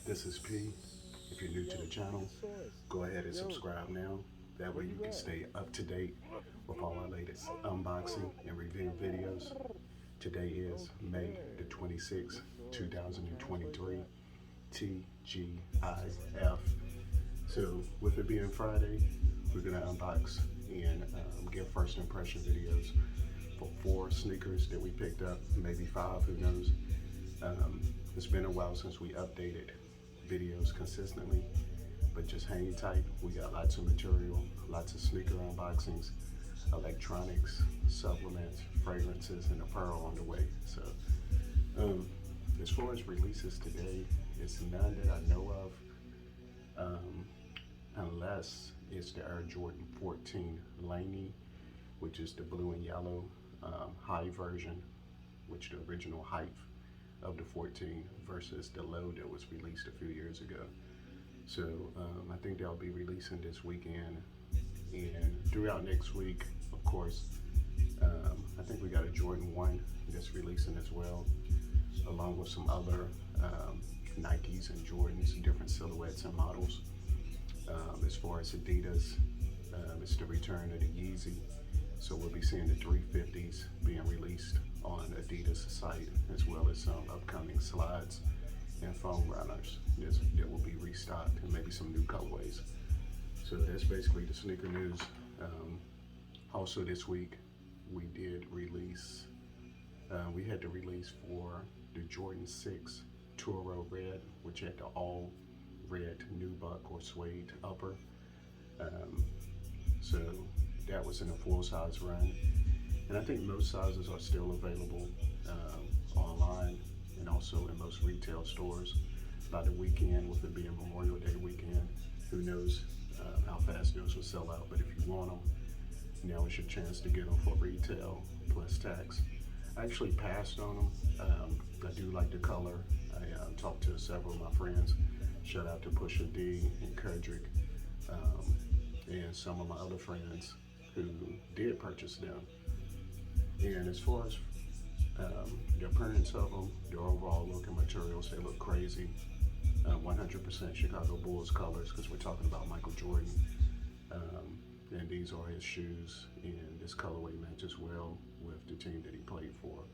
This is P. If you're new to the channel, go ahead and subscribe now. That way you can stay up to date with all our latest unboxing and review videos. Today is May the 26th, 2023, TGIF. So with it being Friday, we're gonna unbox and give first impression videos for 4 sneakers that we picked up, maybe 5, who knows. It's been a while since we updated videos consistently, but just hang tight. We got lots of material, lots of sneaker unboxings, electronics, supplements, fragrances, and apparel on the way. So as far as releases today, it's none that I know of, unless it's the Air Jordan 14 Laney, which is the blue and yellow high version, which the original height of the 14 versus the low that was released a few years ago. So I think they'll be releasing this weekend and throughout next week, of course. I think we got a Jordan 1 that's releasing as well, along with some other Nikes and Jordans, different silhouettes and models. As far as Adidas, it's the return of the Yeezy. So we'll be seeing the 350s being released on Adidas site, as well as some upcoming slides and foam runners that will be restocked, and maybe some new colorways. So that's basically the sneaker news. Also this week, we did release, we had the release for the Jordan 6 Turo Red, which had the all red nubuck or suede upper. So that was in a full size run. And I think most sizes are still available online and also in most retail stores. By the weekend, with it being Memorial Day weekend, who knows how fast those will sell out. But if you want them, now is your chance to get them for retail plus tax. I actually passed on them. I do like the color. I talked to several of my friends. Shout out to Pusha D and Kendrick, and some of my other friends who did purchase them. And as far as the appearance of them, their overall look and materials, they look crazy. 100% Chicago Bulls colors, because we're talking about Michael Jordan. And these are his shoes, and this colorway matches well with the team that he played for.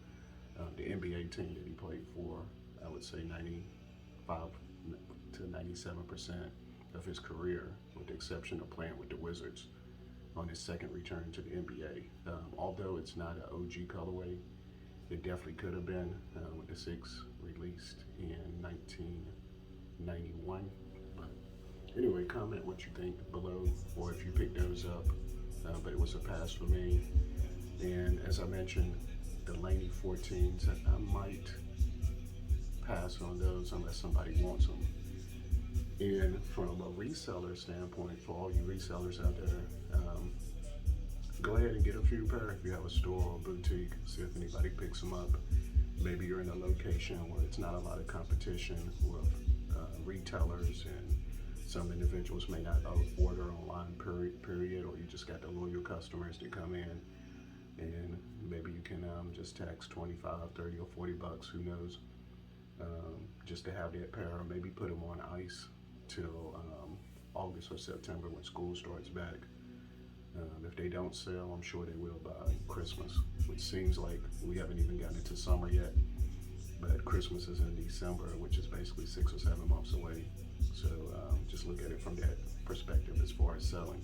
The NBA team that he played for, I would say 95 to 97% of his career, with the exception of playing with the Wizards on his second return to the NBA. Although it's not an OG colorway, it definitely could have been with the 6 released in 1991. But anyway, comment what you think below, or if you picked those up. But it was a pass for me. And as I mentioned, the Laney 14s, I might pass on those unless somebody wants them. And from a reseller standpoint, for all you resellers out there, go ahead and get a few pair if you have a store or boutique. See if anybody picks them up. Maybe you're in a location where it's not a lot of competition with retailers, and some individuals may not order online, period, or you just got the loyal customers that come in, and maybe you can just tax 25, 30, or 40 bucks, who knows, just to have that pair, or maybe put them on ice till August or September when school starts back. If they don't sell, I'm sure they will by Christmas, which seems like we haven't even gotten into summer yet. But Christmas is in December, which is basically 6 or 7 months away. So just look at it from that perspective as far as selling.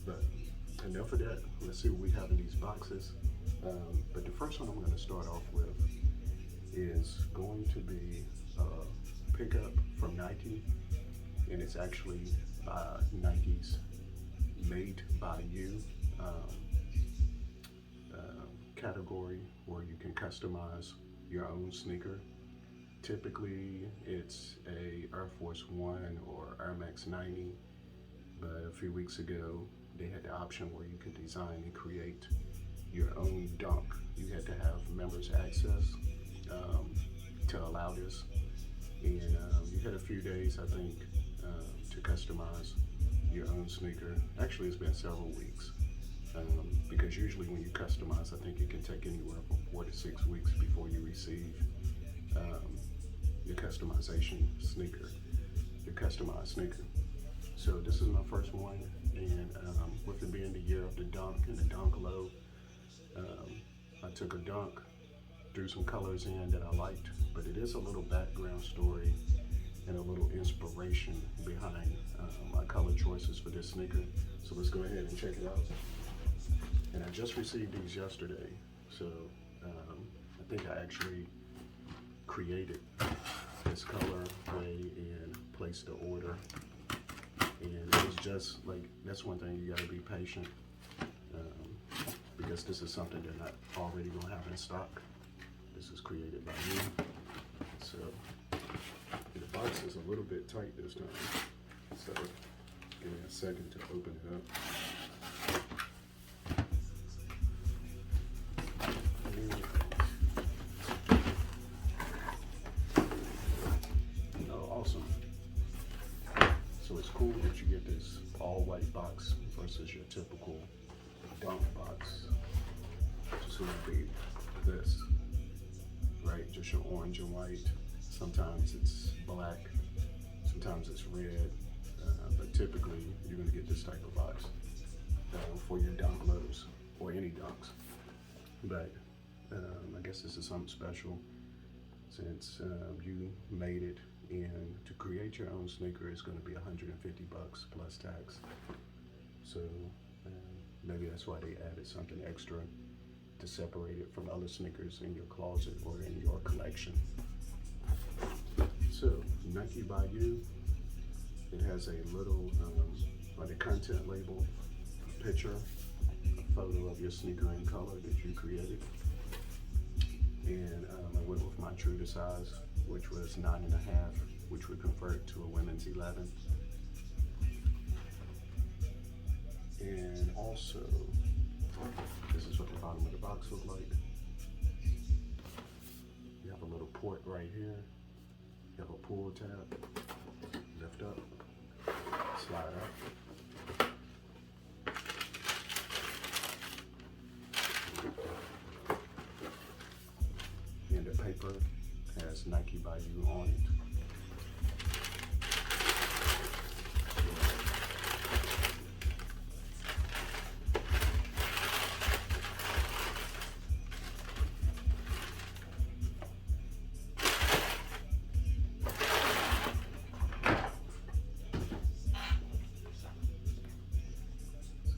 But enough of that. Let's see what we have in these boxes. But the first one I'm going to start off with is going to be a pickup from Nike, and it's actually Nike's Made by You category, where you can customize your own sneaker. Typically it's a Air Force One or Air Max 90, but a few weeks ago they had the option where you could design and create your own dunk. You had to have members access to allow this, and you had a few days, I think, to customize your own sneaker. Actually, it's been several weeks, because usually when you customize, I think it can take anywhere from 4 to 6 weeks before you receive your customization sneaker, your customized sneaker. So this is my first one, and with it being the year of the dunk and the dunk low, I took a dunk, threw some colors in that I liked, but it is a little background story and a little inspiration behind my color choices for this sneaker. So let's go ahead and check it out. And I just received these yesterday, so I think I actually created this color way and placed the order. And it was just like, that's one thing, you gotta be patient, because this is something they're not already gonna have in stock. This is created by me. So the box is a little bit tight this time. So give me a second to open it up. Oh, awesome. So it's cool that you get this all white box versus your typical dunk box. Just would be this, right? Just your orange and white. Sometimes it's black, sometimes it's red, but typically you're gonna get this type of box for your dunk lows or any dunks. But I guess this is something special since you made it, and to create your own sneaker is gonna be $150 plus tax. So maybe that's why they added something extra to separate it from other sneakers in your closet or in your collection. So Nike by You, it has a little, on the content label, a picture, a photo of your sneaker in color that you created. And I went with my true to size, which was 9.5, which would convert to a women's 11. And also, this is what the bottom of the box looks like. You have a little port right here. You have a pull tab. Lift up, slide up. And the paper has Nike by You on it.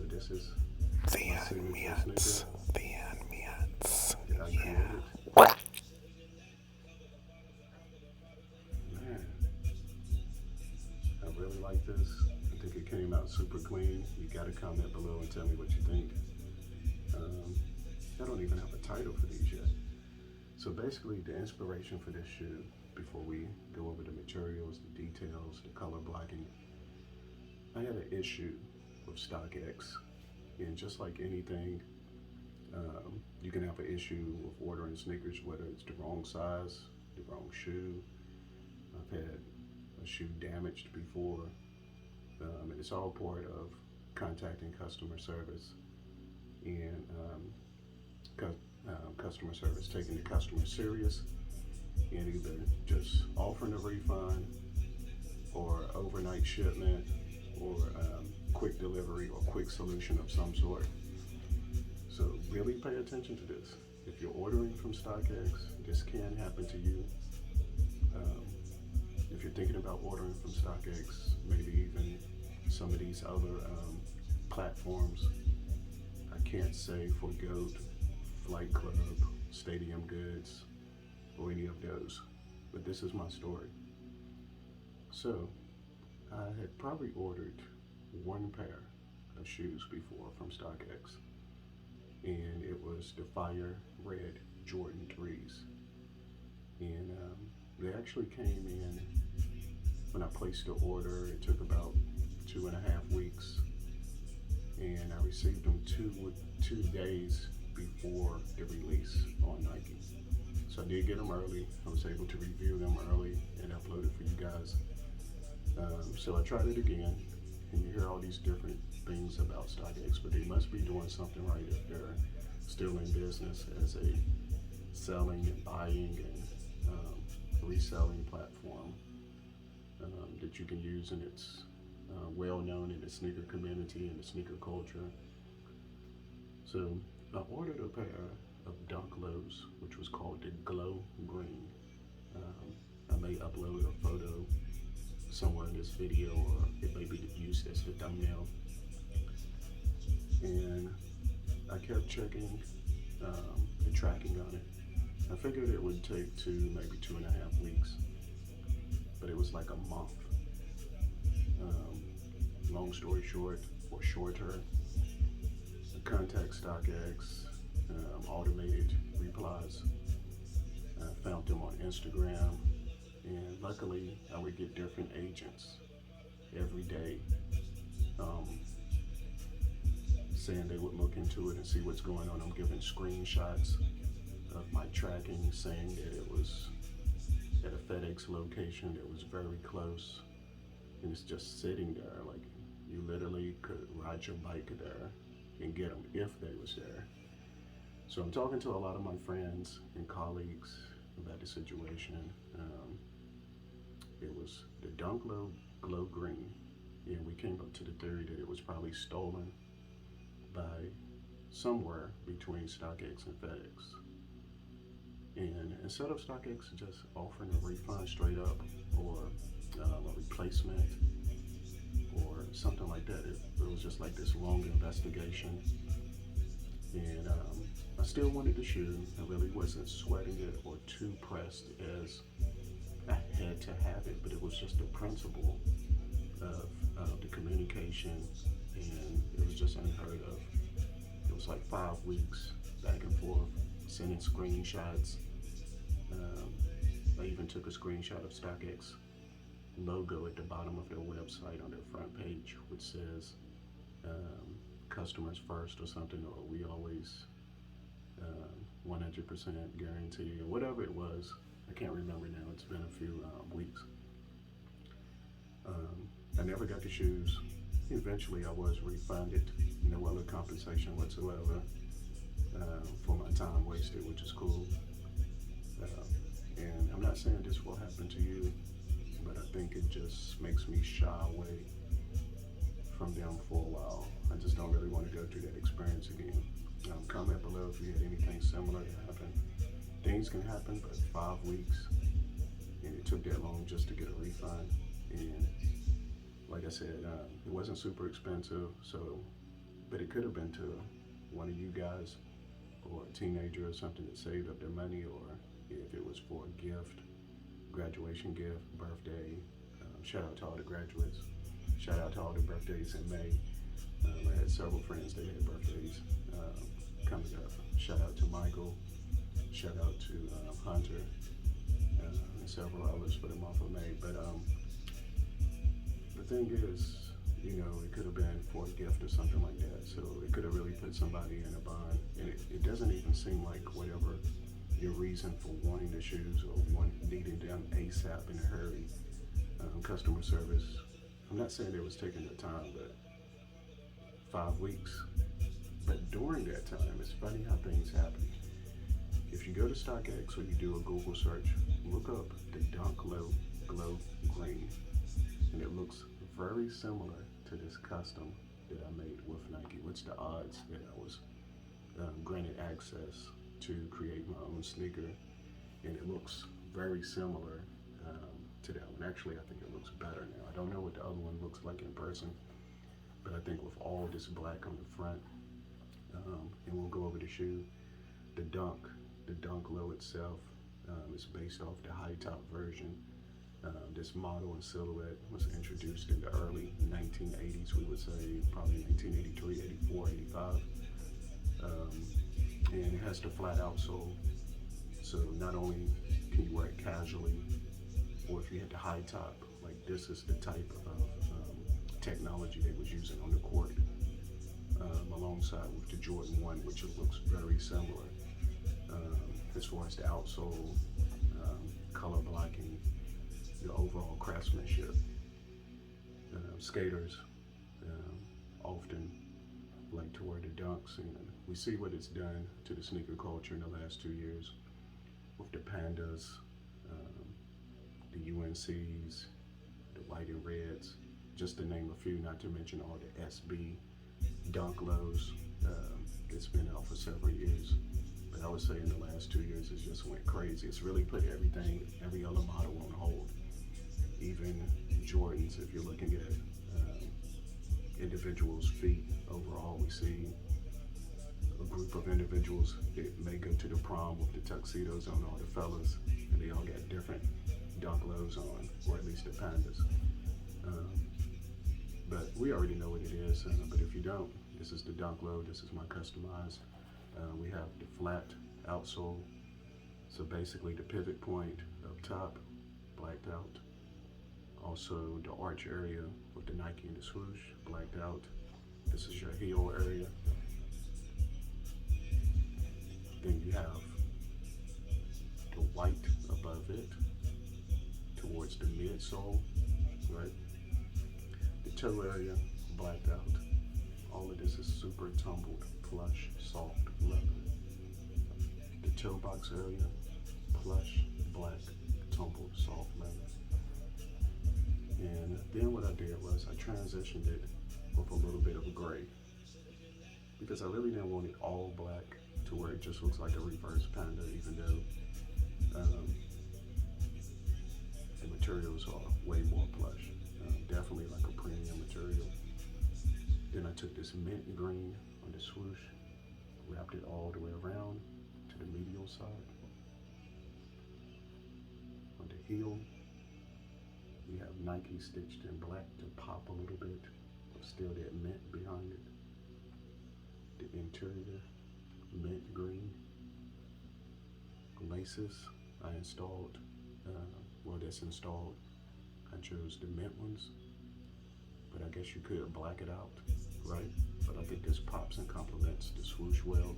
This is the ambience. that I created. Man, I really like this. I think it came out super clean. You gotta comment below and tell me what you think. I don't even have a title for these yet. So basically the inspiration for this shoe, before we go over the materials, the details, the color blocking, I had an issue with StockX. And just like anything, you can have an issue with ordering sneakers, whether it's the wrong size, the wrong shoe. I've had a shoe damaged before, and it's all part of contacting customer service and customer service, taking the customer serious and either just offering a refund or overnight shipment or quick delivery or quick solution of some sort. So really pay attention to this. If you're ordering from StockX, this can happen to you. If you're thinking about ordering from StockX, maybe even some of these other platforms, I can't say for Goat, Flight Club, Stadium Goods, or any of those, but this is my story. So I had probably ordered one pair of shoes before from StockX, and it was the Fire Red Jordan 3s. And they actually came in when I placed the order. It took about 2.5 weeks, and I received them two days before the release on Nike. So I did get them early. I was able to review them early and upload it for you guys. So I tried it again, and you hear all these different things about StockX, but they must be doing something right if they're still in business as a selling and buying and reselling platform that you can use, and it's well known in the sneaker community and the sneaker culture. So I ordered a pair of Dunk Lows, which was called the Glow Green. I may upload a photo somewhere in this video, or it may be used as the thumbnail. And I kept checking the tracking on it. I figured it would take maybe 2.5 weeks, but it was like a month. Long story short, or shorter, contact StockX, automated replies. I found them on Instagram, and luckily I would get different agents every day saying they would look into it and see what's going on. I'm giving screenshots of my tracking, saying that it was at a FedEx location that was very close, and it's just sitting there. Like, you literally could ride your bike there and get them if they was there. So I'm talking to a lot of my friends and colleagues about the situation. It was the Dunk Low Glow Green, and we came up to the theory that it was probably stolen by somewhere between StockX and FedEx. And instead of StockX just offering a refund straight up, or a replacement, or something like that, it was just like this long investigation. And I still wanted the shoe. I really wasn't sweating it or too pressed as I had to have it, but it was just the principle of the communication, and it was just unheard of. It was like 5 weeks back and forth, sending screenshots. I even took a screenshot of StockX logo at the bottom of their website on their front page, which says customers first or something, or we always 100% guarantee, or whatever it was. I can't remember now. It's been a few weeks. I never got the shoes. Eventually I was refunded, no other compensation whatsoever for my time wasted, which is cool. And I'm not saying this will happen to you, but I think it just makes me shy away from them for a while. I just don't really want to go through that experience again. Comment below if you had anything similar to happen. Things can happen, but 5 weeks, and it took that long just to get a refund. And like I said, it wasn't super expensive, but it could have been to one of you guys, or a teenager or something that saved up their money, or if it was for a gift, graduation gift, birthday. Shout out to all the graduates. Shout out to all the birthdays in May. I had several friends that had birthdays coming up. Shout out to Michael. Shout out to Hunter, and several others for the month of May. But the thing is, it could have been for a gift or something like that. So it could have really put somebody in a bind. And it doesn't even seem like whatever your reason for wanting the shoes or needing them ASAP in a hurry, customer service. I'm not saying they was taking their time, but 5 weeks. But during that time, it's funny how things happen. If you go to StockX or you do a Google search, look up the Dunk Low Glow Green, and it looks very similar to this custom that I made with Nike. What's the odds that I was granted access to create my own sneaker, and it looks very similar to that one. Actually, I think it looks better now. I don't know what the other one looks like in person, but I think with all this black on the front, and we'll go over the shoe, the Dunk Low itself is based off the high top version. This model and silhouette was introduced in the early 1980s, we would say probably 1983, 84, 85. And it has the flat outsole, so not only can you wear it casually, or if you had the high top, like this is the type of technology they was using on the court, alongside with the Jordan 1, which it looks very similar as far as the outsole, color blocking, the overall craftsmanship. Skaters often like to wear the Dunks, and we see what it's done to the sneaker culture in the last 2 years with the Pandas, the UNCs, the white and reds, just to name a few, not to mention all the SB dunk lows. It's been out for several years, but I would say in the last 2 years it's just went crazy. It's really put everything, every other model on hold. Even Jordans, if you're looking at individuals' feet overall, we see a group of individuals that may go to the prom with the tuxedos on, all the fellas, and they all got different dunk lows on, or at least the Pandas. But we already know what it is, but if you don't, this is the dunk low. This is my customized. We have the flat outsole, so basically the pivot point up top, blacked out. Also the arch area with the Nike and the swoosh, blacked out. This is your heel area. Then you have the white above it towards the midsole, right? The toe area, blacked out. All of this is super tumbled, plush, soft leather. The toe box area, plush, black, tumbled, soft leather. And then what I did was I transitioned it with a little bit of a gray, because I really didn't want it all black to where it just looks like a reverse Panda, even though the materials are way more plush. Definitely like a premium material. Then I took this mint green on the swoosh, wrapped it all the way around to the medial side. On the heel, we have Nike stitched in black to pop a little bit, but still that mint behind it. The interior, mint green. Laces I installed, that's installed. I chose the mint ones, but I guess you could black it out, right? But I think this pops and complements the swoosh well.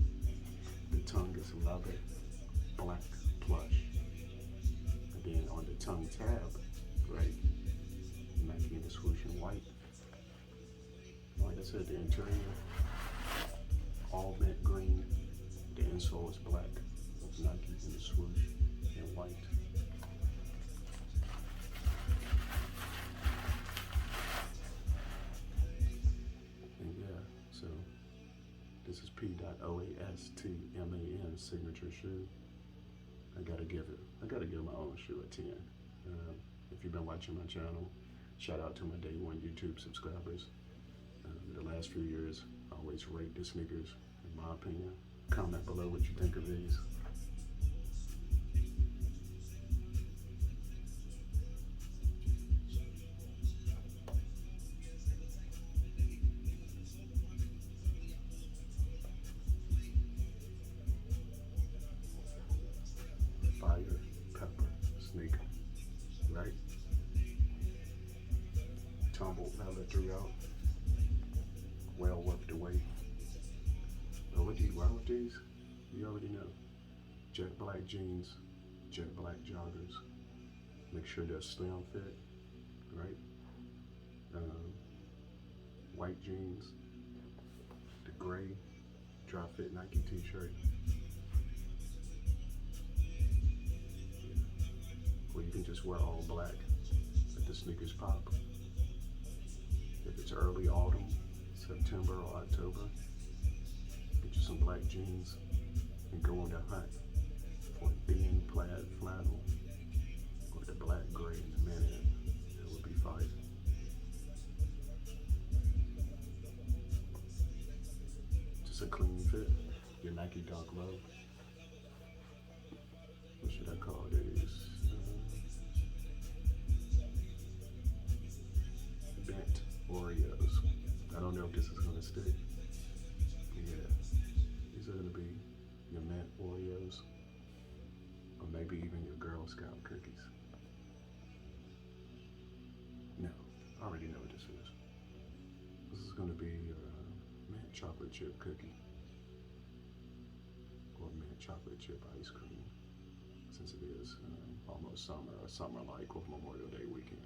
The tongue is leather, black, plush. And then on the tongue tab, right, Nike and the swoosh in white. Like I said, the interior, all mint green. The insole is black with Nike and the swoosh in white. So this is P.oastman signature shoe. I gotta give my own shoe a 10. If you've been watching my channel, shout out to my day one YouTube subscribers. The last few years, I always rate the sneakers, in my opinion. Comment below what you think of these. Fire pepper sneaker, right? Tumbled leather throughout. Well worth the wait. But what do you wear with these? You already know. Jet black jeans, jet black joggers. Make sure they're slim fit, right? White jeans, the gray dry fit Nike t-shirt. Or you can just wear all black, let the sneakers pop. If it's early autumn, September or October, get you some black jeans and go on the hunt for a thin plaid flannel or the black gray in the minute. It would be fire. Just a clean fit. Your Nike Dunk Low. What should I call these? Bent Oreos. I don't know if this is gonna stick. Yeah, these are gonna be your mint Oreos, or maybe even your Girl Scout cookies. No, I already know what this is. This is gonna be your mint chocolate chip cookie, or mint chocolate chip ice cream, since it is almost summer, or summer-like with Memorial Day weekend.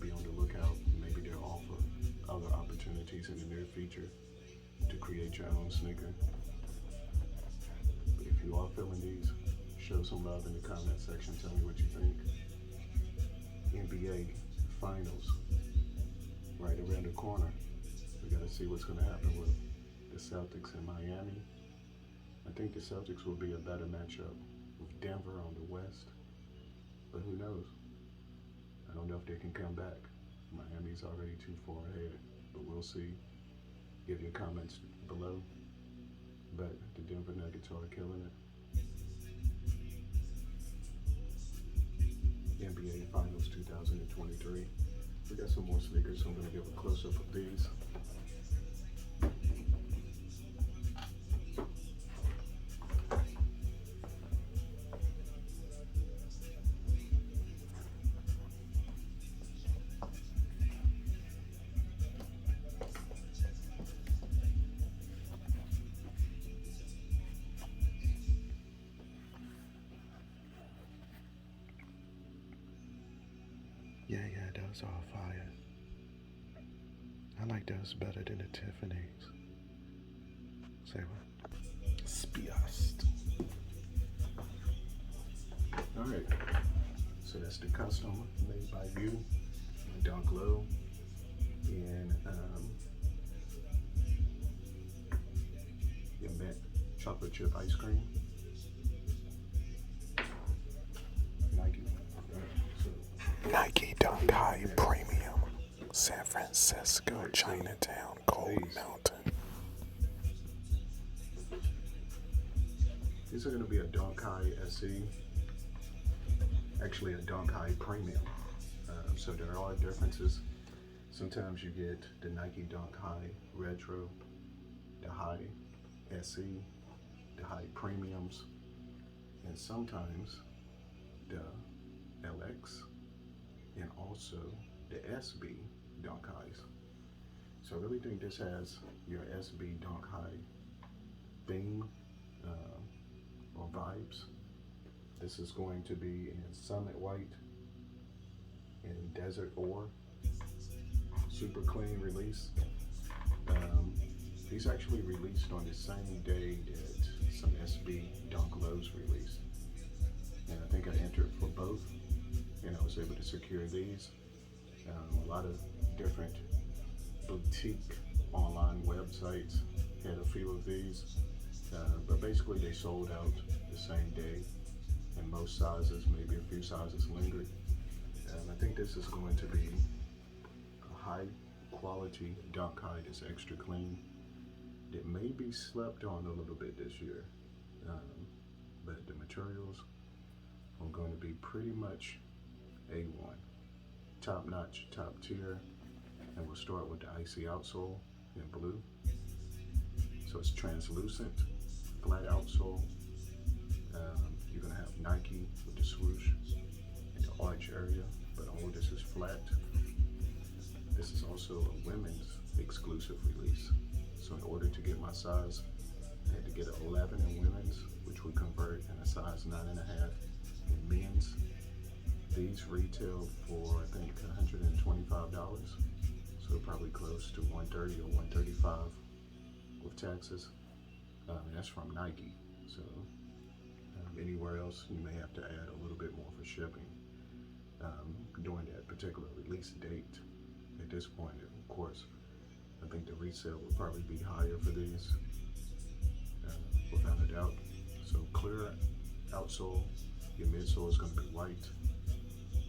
be on the lookout. Maybe they'll offer other opportunities in the near future to create your own sneaker. But if you are feeling these, show some love in the comment section. Tell me what you think. NBA Finals right around the corner. We got to see what's going to happen with the Celtics in Miami. I think the Celtics will be a better matchup with Denver on the West, but who knows? I don't know if they can come back. Miami's already too far ahead, but we'll see. Give your comments below. But the Denver Nuggets are killing it. NBA Finals 2023. We got some more sneakers, so I'm going to give a close-up of these. Yeah, those are fire. I like those better than the Tiffany's. Say what? P.oastman. Alright, so that's the custom made by you, Dunk Low, and your mint chocolate chip ice cream. Nike. Nike Dunk High Premium. San Francisco, Chinatown, Cold Mountain. These are going to be a Dunk High SE, actually a Dunk High Premium. So there are differences. Sometimes you get the Nike Dunk High Retro, the High SE, the High Premiums, and sometimes the LX, and also the SB Dunk Highs. So I really think this has your SB Dunk High theme or vibes. This is going to be in Summit White and Desert Ore. Super clean release. These actually released on the same day that some SB Dunk Lows released. And I think I entered for both, and I was able to secure these. A lot of different boutique online websites had a few of these, but basically they sold out the same day in most sizes. Maybe a few sizes lingered. I think this is going to be a high quality Dunk High that's extra clean. It may be slept on a little bit this year, but the materials are going to be pretty much A1. Top notch, top tier, and we'll start with the icy outsole in blue. So it's translucent, flat outsole. You're gonna have Nike with the swoosh in the arch area, but all this is flat. This is also a women's exclusive release. So in order to get my size, I had to get an 11 in women's, which would convert in a size 9.5 in men's. These retail for, I think, $125, so probably close to $130 or $135 with taxes. And that's from Nike. So anywhere else, you may have to add a little bit more for shipping during that particular release date. At this point, of course, I think the resale would probably be higher for these, without a doubt. So clear outsole, your midsole is going to be white.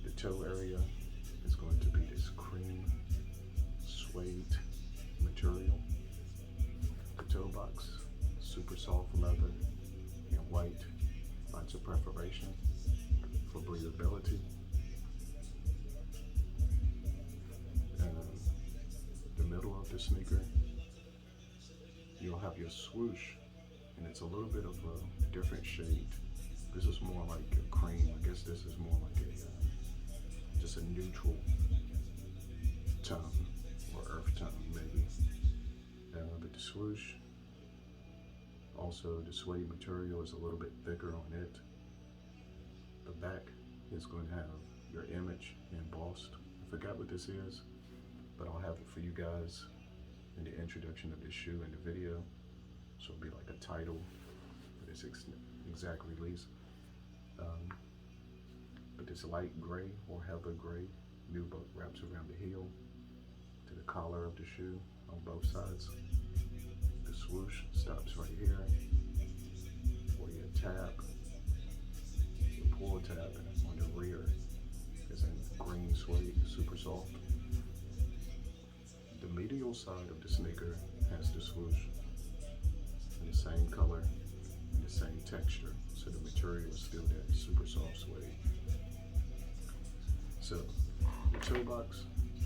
The toe area is going to be this cream suede material. The toe box, super soft leather and white. Lots of perforation for breathability. The middle of the sneaker, you'll have your swoosh, and it's a little bit of a different shade. This is more like a cream. I guess this is more like a just a neutral tone or earth tone maybe. But the swoosh, also the suede material is a little bit thicker on it. The back is going to have your image embossed I forgot what this is, but I'll have it for you guys in the introduction of this shoe in the video. So it'll be like a title for this exact release. But this light gray or heather gray nubuck wraps around the heel to the collar of the shoe on both sides. The swoosh stops right here where you tap. The pull tab on the rear is in green suede, super soft. The medial side of the sneaker has the swoosh in the same color and the same texture, so the material is still that super soft suede. So the toe box,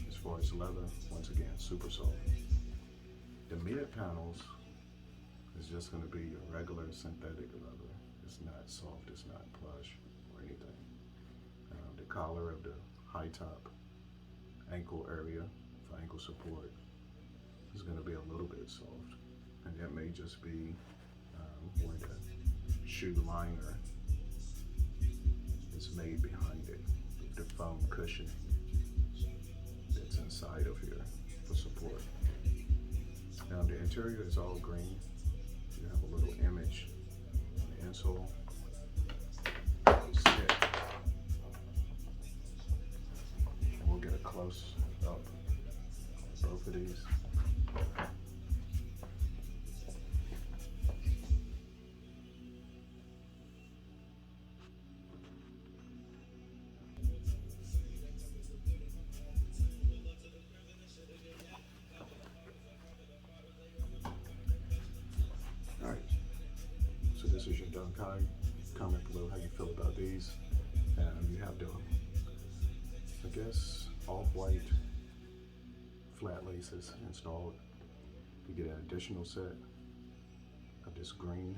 as far as leather, once again, super soft. The mid panels is just going to be a regular synthetic leather. It's not soft, it's not plush or anything. The collar of the high top ankle area for ankle support is going to be a little bit soft, and that may just be where the shoe liner is made behind it, the foam cushioning that's inside of here for support. Now the interior is all green. You have a little image on the insole. Sit. And we'll get a close up on both of these. Alright, so this is your dunk high. Comment below how you feel about these. You have the, I guess, off-white flat laces installed. You get an additional set of this green,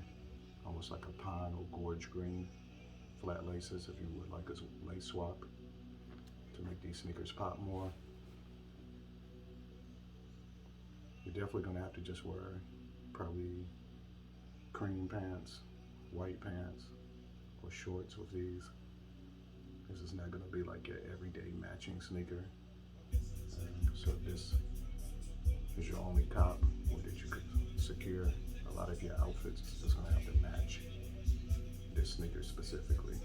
almost like a pine or gorge green flat laces if you would like a lace swap to make these sneakers pop more. You're definitely going to have to just wear probably cream pants, white pants, or shorts with these. This is not going to be like your everyday matching sneaker. So if this is your only cop, or that you could secure a lot of your outfits, it's just going to have to match this sneaker specifically.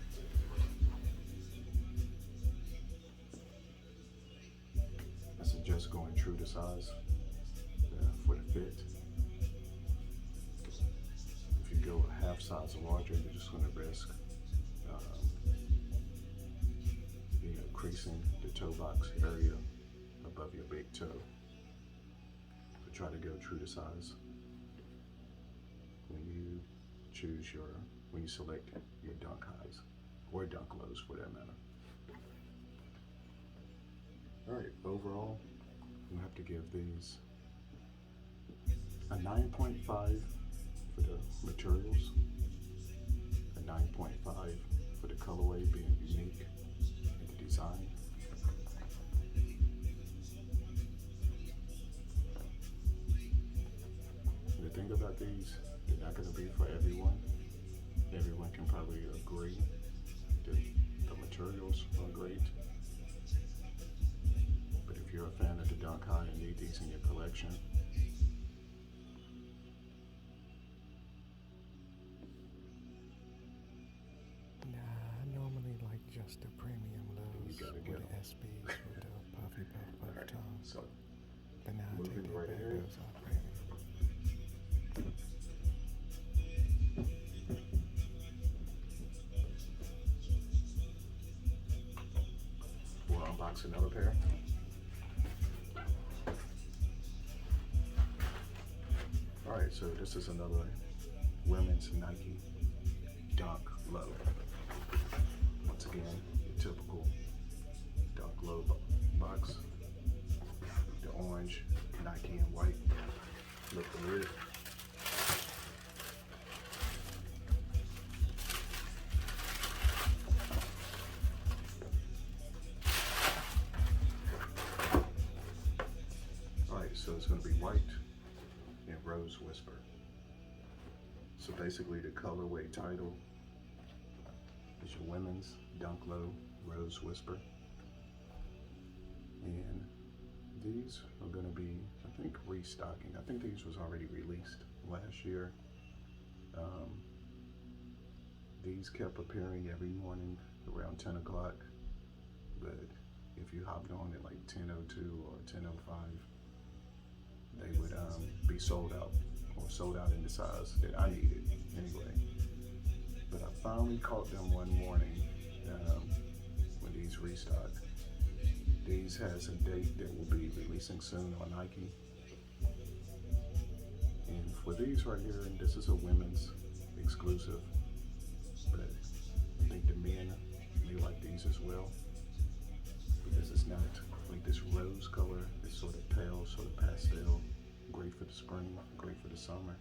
I suggest going true to size for the fit. If you go a half size larger, you're just going to risk creasing the toe box area above your big toe. So try to go true to size when you choose when you select your dunk highs or dunk lows for that matter. Alright, overall, you have to give these a 9.5 for the materials, a 9.5 for the colorway being unique in the design. The thing about these, they're not going to be for everyone. Everyone can probably agree that the materials are great. But if you're a fan of the dunk high and need these in your collection, just the premium lows you gotta with get the SBs with the puffy puff right, tongue. so But now I take moving that right back, here. those are premium. we'll unbox another pair. Alright, so this is another women's Nike Dunk Low. Once again, your typical Dunk Low box. The orange, Nike and white. Look the lid. Alright, so it's going to be white and Rose Whisper. So basically the colorway title is your women's Dunk Low Rose Whisper. these are going to be, I think, restocking. I think these was already released last year. These kept appearing every morning around 10 o'clock, but if you hopped on at like 10:02 or 10:05, they would be sold out, or sold out in the size that I needed anyway. But I finally caught them one morning when these restocked. These has a date that will be releasing soon on Nike. And for these right here, and this is a women's exclusive, but I think the men may like these as well, because it's not like this rose color. It's sort of pale, sort of pastel. Great for the spring, great for the summer.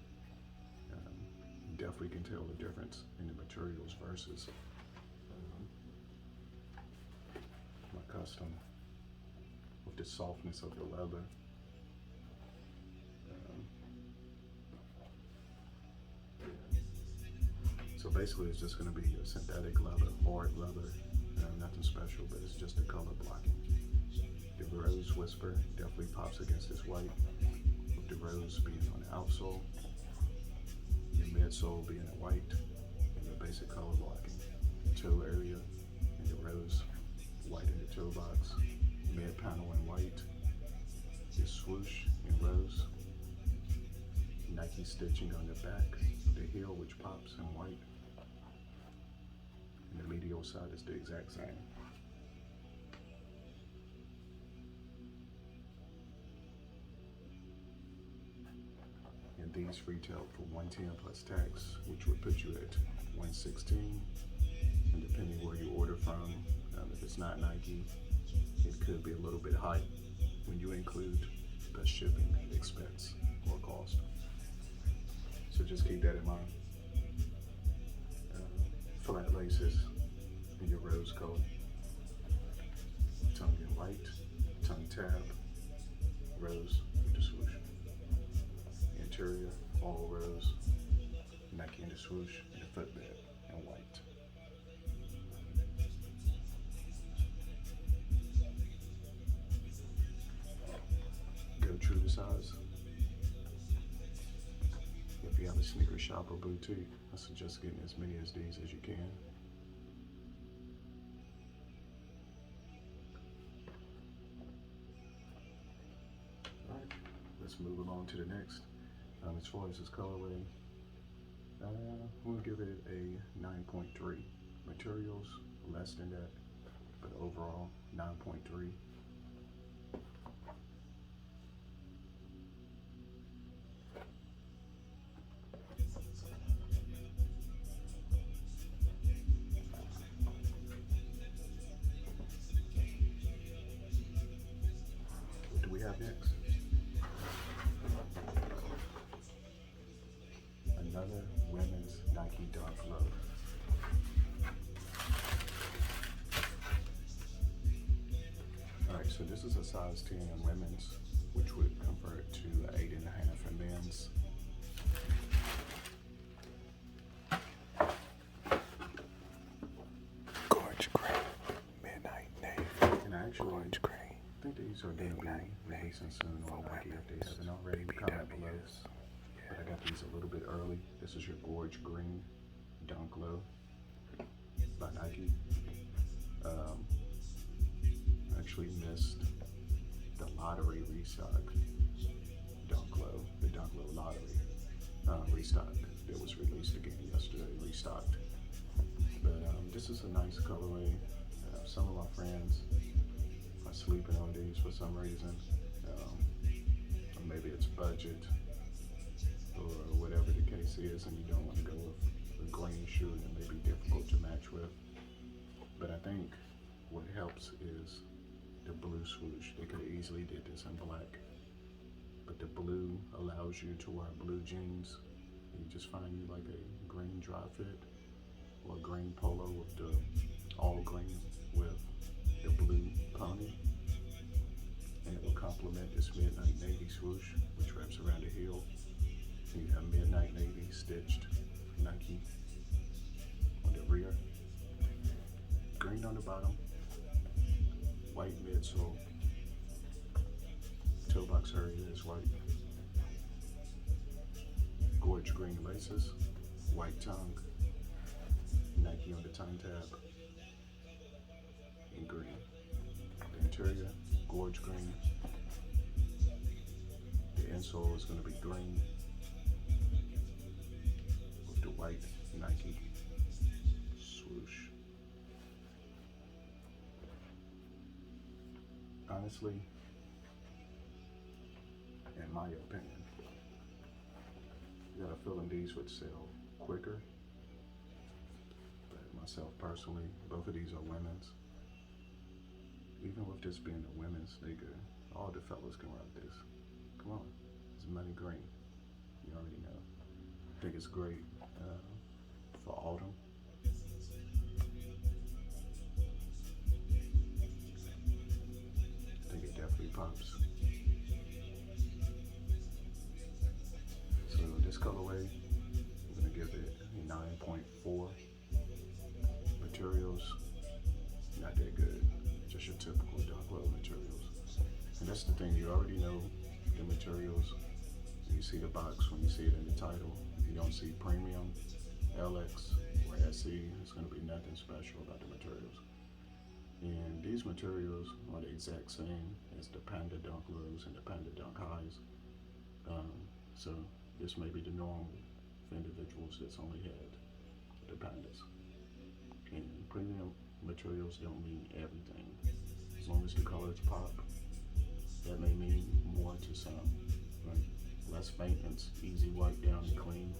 Definitely can tell the difference in the materials versus my custom, with the softness of the leather. So basically it's just going to be a synthetic leather, hard leather, nothing special, but it's just the color blocking. The rose whisper definitely pops against this white, with the rose being on the outsole, the midsole being a white, and the basic color blocking. Toe area and the rose white in the toe box, mid panel in white, the swoosh in rose, Nike stitching on the back, the heel which pops in white, and the medial side is the exact same. And these retail for $110 plus tax, which would put you at $116. And depending where you order from, if it's not Nike, it could be a little bit high when you include the shipping expense or cost. So just keep that in mind. Flat laces in your rose color, tongue in white, tongue tab, rose with the swoosh. Interior, all rose, Nike in the swoosh, and the footbed in white. Go true to size. If you have a sneaker shop or boutique, I suggest getting as many of these as you can. Alright, let's move along to the next. As far as this colorway, we'll give it a 9.3. Materials, less than that, but overall, 9.3. What do we have next? Another women's Nike Dunk Low. Alright, so this is a size 10 in women's, which would convert to 8.5 in men's. Gorge gray, midnight navy. And actually, Gorge gray. I think these are going to be releasing soon on Nike if they haven't already. Comment below. But I got these a little bit early. This is your Gorge Green Dunk Low by Nike. I actually missed the lottery restock Dunk Low, the Dunk Low lottery restock that was released again yesterday, restocked. But this is a nice colorway. Some of my friends are sleeping on these for some reason. Or maybe it's budget, or whatever the case is, and you don't want to go with a green shoe that may be difficult to match with. But I think what helps is the blue swoosh. They could have easily did this in black, but the blue allows you to wear blue jeans. You just find you like a green dry fit or a green polo with the all green with the blue pony, and it will complement this midnight navy swoosh, which wraps around the heel. You have midnight navy stitched Nike on the rear, green on the bottom, white midsole, toe box area is white. Gorge green laces, white tongue, Nike on the tongue tab, and green. The interior, Gorge green. The insole is going to be green with the white Nike swoosh. Honestly, in my opinion, I got a feeling these would sell quicker. But myself personally, both of these are women's. Even with this being a women's sneaker, all the fellas can rock this. Come on, it's money green. You already know. I think it's great for autumn. I think it definitely pops. So this colorway, I'm gonna give it a 9.4. Materials, not that good. Just your typical dark low materials. And that's the thing, you already know the materials. You see the box when you see it in the title. You don't see premium, LX, or SE. It's gonna be nothing special about the materials. And these materials are the exact same as the Panda Dunk Lows and the Panda Dunk Highs. So this may be the norm for individuals that's only had the Pandas. And premium materials don't mean everything. As long as the colors pop, that may mean more to some. Right? Less maintenance, easy wipe down and clean.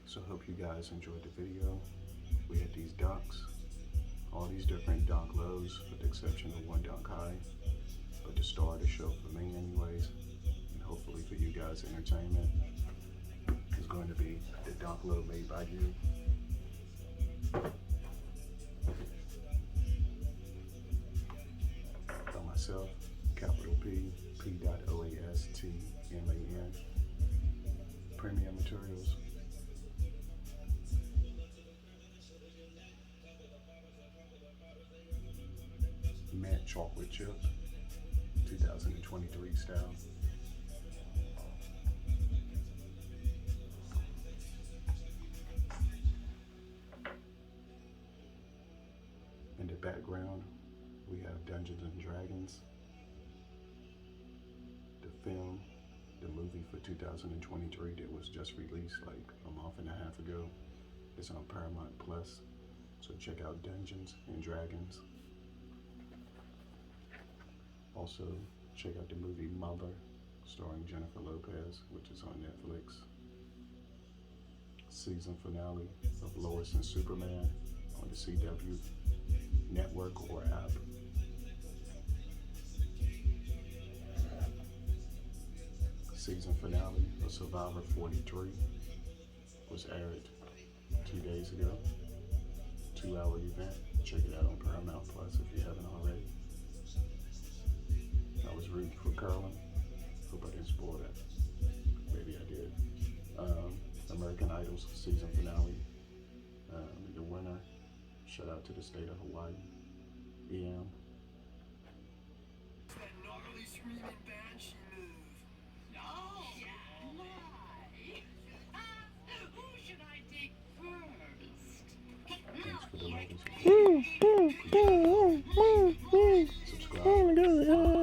So I hope you guys enjoyed the video. We had these dunks, all these different dunk lows with the exception of one dunk high. But the star of the show for me anyways, and hopefully for you guys entertainment, is going to be the dunk low made by you. By myself, capital P, P.oastman, premium materials. Matte chocolate chip, 2023 style. In the background, we have Dungeons and Dragons, the film, the movie for 2023 that was just released like a month and a half ago. It's on Paramount Plus, so check out Dungeons and Dragons. Also, check out the movie Mother, starring Jennifer Lopez, which is on Netflix. Season finale of Lois and Superman on the CW network or app. Season finale of Survivor 43 was aired 2 days ago. 2-hour event. Check it out on Paramount Plus if you haven't already. I was rooting for Carlin. Hope I didn't spoil that. Maybe I did. American Idol's season finale. The winner. Shout out to the state of Hawaii. EM. That normally screaming banshee move. No, why? Who should I take first? Thanks for the love and support. Subscribe.